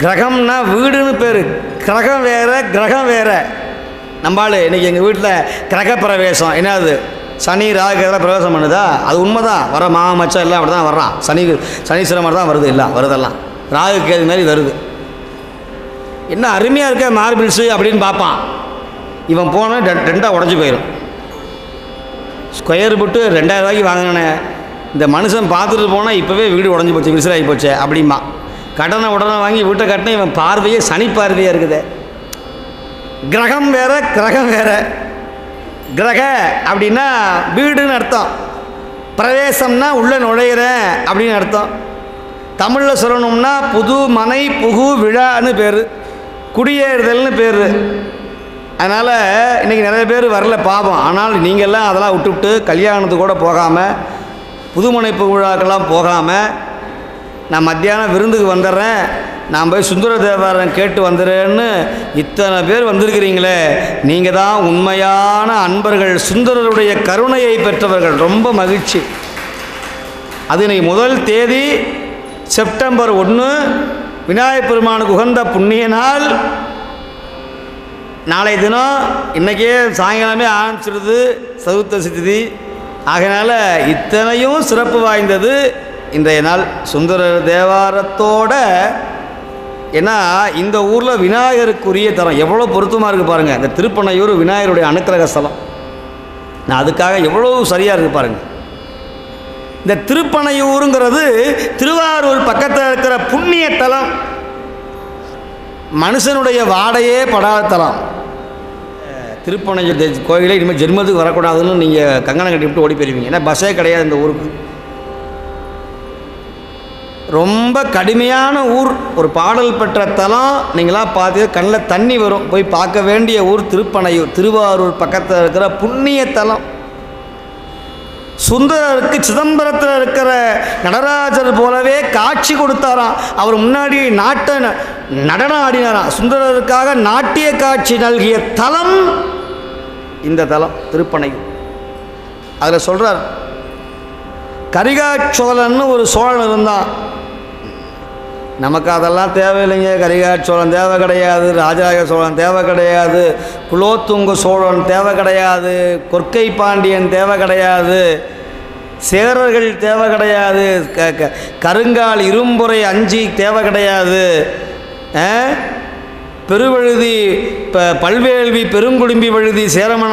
கிரகம்னா வீடுன்னு பேர். கிரகம் வேறு கிரகம் வேறு. நம்மளால் இன்றைக்கி எங்கள் வீட்டில் கிரக பிரவேசம் என்னது, சனி ராகு எதெல்லாம் பிரவேசம் பண்ணுதா? அது உண்மை தான். வர மச்சம் எல்லாம் அப்படி தான் வர்றான். சனீஸ்வரன் மாதிரி தான் வருது, இல்லை வருதெல்லாம் ராகு கேது மாதிரி வருது. என்ன அருமையாக இருக்க மார்பிள்ஸு அப்படின்னு பார்ப்பான். இவன் போனால் ரெண்டாக உடஞ்சி போயிடும். ஸ்கொயர் போட்டு 2000 ரூபாய்க்கு வாங்கினேன், இந்த மனுஷன் பார்த்துட்டு போனால் இப்போவே வீடு உடஞ்சி போச்சு, விரிசலாகி போச்சு அப்படிமா. கடனை உடனே வாங்கி வீட்டை கட்டினா இவன் பார்வையே சனி பார்வையாக இருக்குது. கிரகம் வேற கிரகம் வேற. கிரக அப்படின்னா வீடுன்னு அர்த்தம், பிரவேசம்னா உள்ளே நுழையிறேன் அப்படின்னு அர்த்தம். தமிழில் சொல்லணும்னா புது மனை புகு விழான்னு பேர், குடியேறுதல்னு பேர். அதனால் இன்றைக்கி நிறைய பேர் வரல பாவம். ஆனால் நீங்கள்லாம் அதெல்லாம் விட்டுவிட்டு கல்யாணத்துக்கு கூட போகாமல், புதுமனை விழாக்கெல்லாம் போகாமல், நான் மத்தியானம் விருந்துக்கு வந்துடுறேன், நான் போய் சுந்தர தேவாரம் கேட்டு வந்துடுறேன்னு இத்தனை பேர் வந்திருக்கிறீங்களே, நீங்கள் தான் உண்மையான அன்பர்கள், சுந்தரருடைய கருணையை பெற்றவர்கள். ரொம்ப மகிழ்ச்சி. அது இன்றைக்கி முதல் தேதி செப்டம்பர் 1, விநாயகப் பெருமானுக்கு உகந்த புண்ணிய நாள். நாளைய தினம் இன்றைக்கே சாயங்காலமே ஆரம்பிச்சிருது சதுர்த்தசி திதி. ஆகையினால இத்தனையும் சிறப்பு வாய்ந்தது இன்றைய நாள் சுந்தரர் தேவாரத்தோட. ஏன்னா இந்த ஊரில் விநாயகருக்குரிய தரம் எவ்வளோ பொருத்தமாக இருக்குது பாருங்கள். இந்த திருப்பனையூர் விநாயகருடைய அனுக்கிரக ஸ்தலம். நான் அதுக்காக எவ்வளோ சரியாக இருக்குது பாருங்கள். இந்த திருப்பனையூருங்கிறது திருவாரூர் பக்கத்தில் இருக்கிற புண்ணிய தலம், மனுஷனுடைய வாடையே படாத தலம். திருப்பனையூர் கோயிலே இனிமேல் ஜென்மத்துக்கு வரக்கூடாதுன்னு நீங்கள் கங்கணம் கட்டிவிட்டு ஓடி போயிருவீங்க. ஏன்னா பஸ்ஸே கிடையாது இந்த ஊருக்கு. ரொம்ப கடுமையான ஊர். ஒரு பாடல் பெற்ற தலம். நீங்களாம் பார்த்து கண்ணில் தண்ணி வரும். போய் பார்க்க வேண்டிய ஊர் திருப்பனையூர், திருவாரூர் பக்கத்தில் இருக்கிற புண்ணிய தலம். சுந்தரருக்கு சிதம்பரத்தில் இருக்கிற நடராஜர் போலவே காட்சி கொடுத்தாராம். அவர் முன்னாடி நடனம் ஆடினாராம். சுந்தரருக்காக நாட்டிய காட்சி நல்கிய தலம் இந்த தலம் திருப்பனையூர். அதில் சொல்கிறார், கரிகாச்சோழன்னு ஒரு சோழன் இருந்தான். நமக்கு அதெல்லாம் தேவையில்லைங்க. கரிகாச்சோழன் தேவை கிடையாது, ராஜராஜ சோழன் தேவை கிடையாது, குலோத்துங்க சோழன் தேவை கிடையாது, கொற்கை பாண்டியன் தேவை கிடையாது, சேரர்கள் தேவை கிடையாது, கருங்கால் இரும்புரை அஞ்சி தேவை கிடையாது, பெருவழுதி பல்வேள்வி பெருங்குடும்பி வழுதி சேரமன்